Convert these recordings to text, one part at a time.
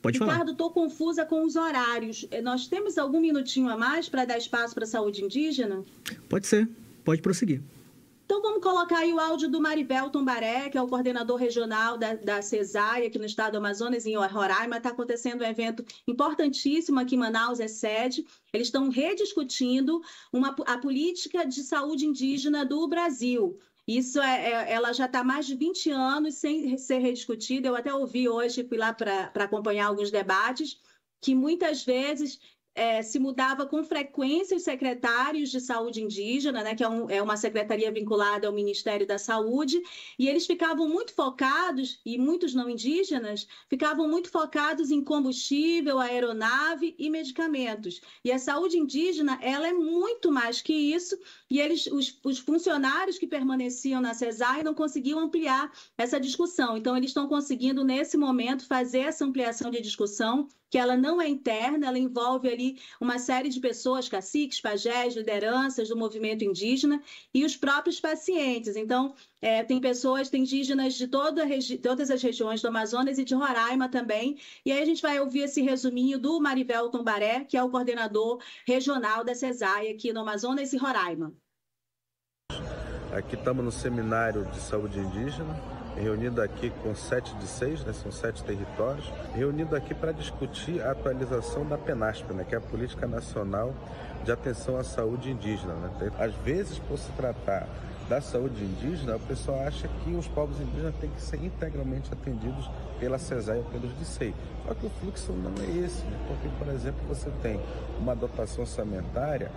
Pode falar. Ricardo, estou confusa com os horários. Nós temos algum minutinho a mais para dar espaço para a saúde indígena? Pode ser, pode prosseguir. Então vamos colocar aí o áudio do Marivel Tombaré, que é o coordenador regional da CESAI aqui no estado do Amazonas, em Roraima. Está acontecendo um evento importantíssimo aqui em Manaus, é sede. Eles estão rediscutindo a política de saúde indígena do Brasil. Isso ela já está há mais de 20 anos sem ser rediscutida. Eu até ouvi hoje, fui lá para acompanhar alguns debates, que muitas vezes se mudava com frequência os secretários de saúde indígena, né, que é uma secretaria vinculada ao Ministério da Saúde, e eles ficavam muito focados, e muitos não indígenas, ficavam muito focados em combustível, aeronave e medicamentos. E a saúde indígena, ela é muito mais que isso, e os funcionários que permaneciam na CESAI não conseguiam ampliar essa discussão. Então, eles estão conseguindo, nesse momento, fazer essa ampliação de discussão, que ela não é interna, ela envolve ali uma série de pessoas, caciques, pajés, lideranças do movimento indígena e os próprios pacientes. Então, tem indígenas de todas as regiões do Amazonas e de Roraima também. E aí a gente vai ouvir esse resuminho do Marivel Tombaré, que é o coordenador regional da CESAI aqui no Amazonas e Roraima. Aqui estamos no Seminário de Saúde Indígena, reunido aqui com 7 de 6, né, são 7 territórios, reunido aqui para discutir a atualização da PNASP, né, que é a Política Nacional de Atenção à Saúde Indígena. Né? Às vezes, por se tratar da saúde indígena, o pessoal acha que os povos indígenas têm que ser integralmente atendidos pela CESAI ou pelos DICEI. Só que o fluxo não é esse, né? Porque, por exemplo, você tem uma dotação orçamentária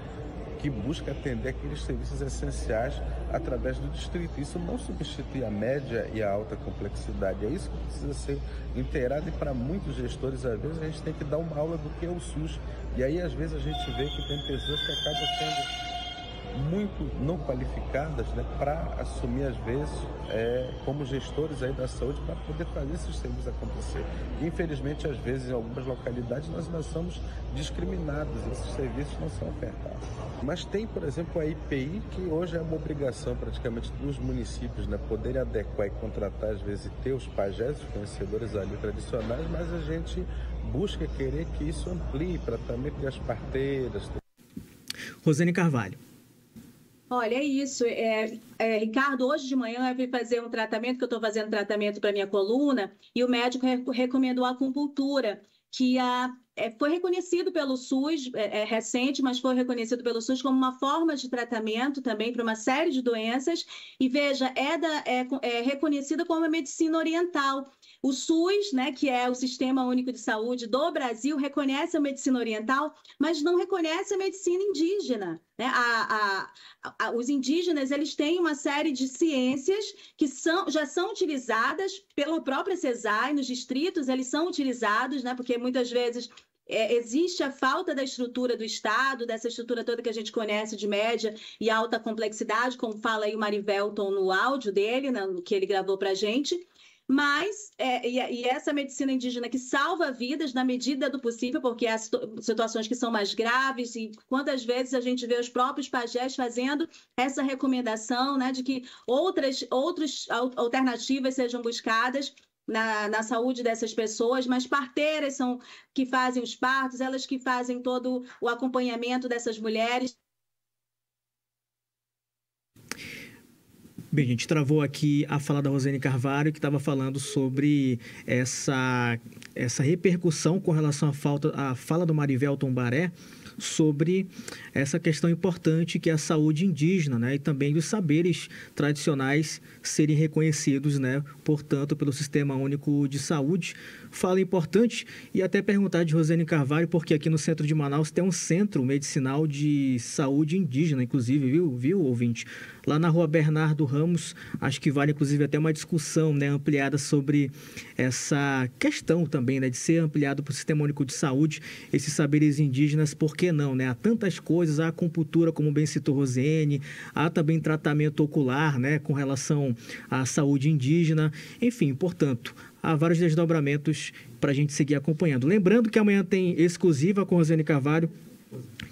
que busca atender aqueles serviços essenciais através do distrito. Isso não substitui a média e a alta complexidade. É isso que precisa ser inteirado, e para muitos gestores, às vezes, a gente tem que dar uma aula do que é o SUS. E aí, às vezes, a gente vê que tem pessoas que acabam sendo muito não qualificadas, né, para assumir, às vezes, como gestores aí da saúde, para poder fazer esses serviços acontecer. E, infelizmente, às vezes, em algumas localidades, nós ainda somos discriminados, esses serviços não são ofertados. Mas tem, por exemplo, a IPI, que hoje é uma obrigação praticamente dos municípios, né, poderem adequar e contratar, às vezes, e ter os pajés, os conhecedores ali tradicionais, mas a gente busca querer que isso amplie para também ter as parteiras. Rosane Carvalho. Olha, é isso. Ricardo, hoje de manhã eu fui fazer um tratamento, que eu estou fazendo tratamento para minha coluna, e o médico recomendou a acupuntura, que foi reconhecido pelo SUS, recente, mas foi reconhecido pelo SUS como uma forma de tratamento também para uma série de doenças. E veja, é reconhecida como a medicina oriental. O SUS, né, que é o Sistema Único de Saúde do Brasil, reconhece a medicina oriental, mas não reconhece a medicina indígena. Né? Os indígenas, eles têm uma série de ciências que já são utilizadas pela própria CESAI, nos distritos eles são utilizados, né, porque muitas vezes existe a falta da estrutura do Estado, dessa estrutura toda que a gente conhece de média e alta complexidade, como fala aí o Marivelton no áudio dele, né, que ele gravou para a gente. Mas, essa medicina indígena que salva vidas na medida do possível, porque há situações que são mais graves, e quantas vezes a gente vê os próprios pajés fazendo essa recomendação, né, de que outras alternativas sejam buscadas na saúde dessas pessoas, mas parteiras são que fazem os partos, elas que fazem todo o acompanhamento dessas mulheres. Bem, a gente travou aqui a fala da Rosane Carvalho, que estava falando sobre essa repercussão com relação à fala do Marivel Tombaré sobre essa questão importante que é a saúde indígena, né? E também os saberes tradicionais serem reconhecidos, né? Portanto, pelo Sistema Único de Saúde. Fala importante, e até perguntar de Rosane Carvalho, porque aqui no centro de Manaus tem um centro medicinal de saúde indígena, inclusive, viu, ouvinte? Lá na rua Bernardo Ramos, acho que vale, inclusive, até uma discussão, né, ampliada sobre essa questão também, né, de ser ampliado para o Sistema Único de Saúde, esses saberes indígenas, por que não, né? Há tantas coisas, há a acupuntura, como bem citou Rosane, há também tratamento ocular, né, com relação à saúde indígena, enfim, portanto, há vários desdobramentos para a gente seguir acompanhando. Lembrando que amanhã tem exclusiva com Rosane Carvalho,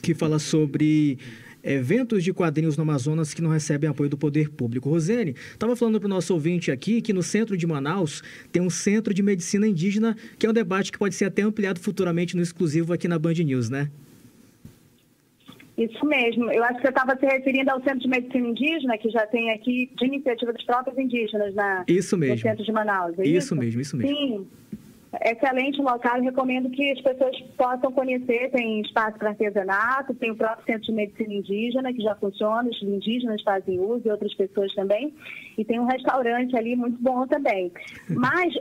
que fala sobre eventos de quadrinhos no Amazonas que não recebem apoio do poder público. Rosene, estava falando para o nosso ouvinte aqui que no centro de Manaus tem um centro de medicina indígena, que é um debate que pode ser até ampliado futuramente no exclusivo aqui na Band News, né? Isso mesmo. Eu acho que você estava se referindo ao Centro de Medicina Indígena, que já tem aqui de iniciativa dos próprios indígenas isso mesmo. no centro de Manaus. É isso mesmo. Sim. Excelente local, eu recomendo que as pessoas possam conhecer, tem espaço para artesanato, tem o próprio Centro de Medicina Indígena, que já funciona, os indígenas fazem uso e outras pessoas também, e tem um restaurante ali muito bom também. Mas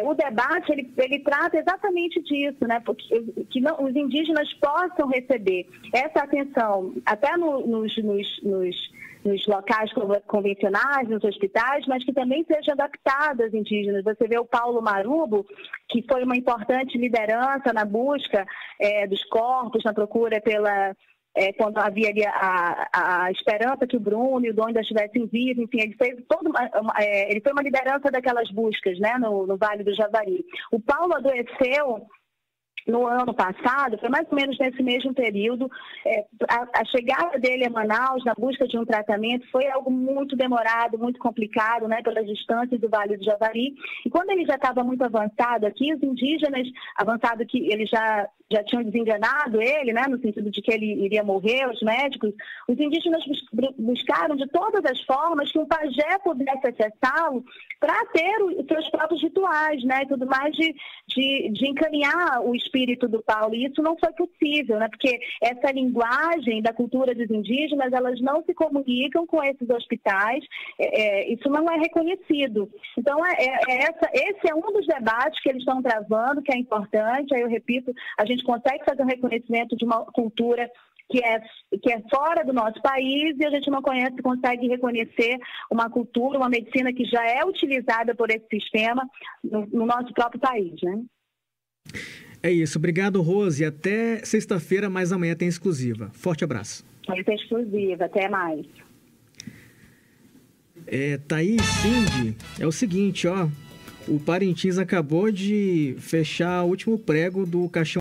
o debate, ele trata exatamente disso, né? Porque que os indígenas possam receber essa atenção, até nos locais convencionais, nos hospitais, mas que também sejam adaptadas às indígenas. Você vê o Paulo Marubo, que foi uma importante liderança na busca dos corpos, na procura quando havia ali a esperança que o Bruno e o Dom ainda estivessem vivos, enfim, ele foi uma liderança daquelas buscas, né, no Vale do Javari. O Paulo adoeceu no ano passado, foi mais ou menos nesse mesmo período. A chegada dele a Manaus, na busca de um tratamento, foi algo muito demorado, muito complicado, né, pelas distâncias do Vale do Javari. E quando ele já estava muito avançado aqui, os indígenas, avançado que eles já tinham desenganado ele, né, no sentido de que ele iria morrer, os médicos, os indígenas buscaram de todas as formas que um pajé pudesse acessá-lo para ter os seus próprios rituais, né, e tudo mais de encaminhar o espírito do Paulo. E isso não foi possível, né, porque essa linguagem da cultura dos indígenas, elas não se comunicam com esses hospitais, isso não é reconhecido. Então, esse é um dos debates que eles estão travando, que é importante. Aí eu repito, a gente consegue fazer um reconhecimento de uma cultura que é fora do nosso país, e a gente não consegue reconhecer uma cultura, uma medicina que já é utilizada por esse sistema no nosso próprio país, né? É isso. Obrigado, Rose. Até sexta-feira, mas amanhã tem exclusiva. Forte abraço. Amanhã tem exclusiva. Até mais. Thaís, Cindy, é o seguinte, ó. O Parintins acabou de fechar o último prego do caixão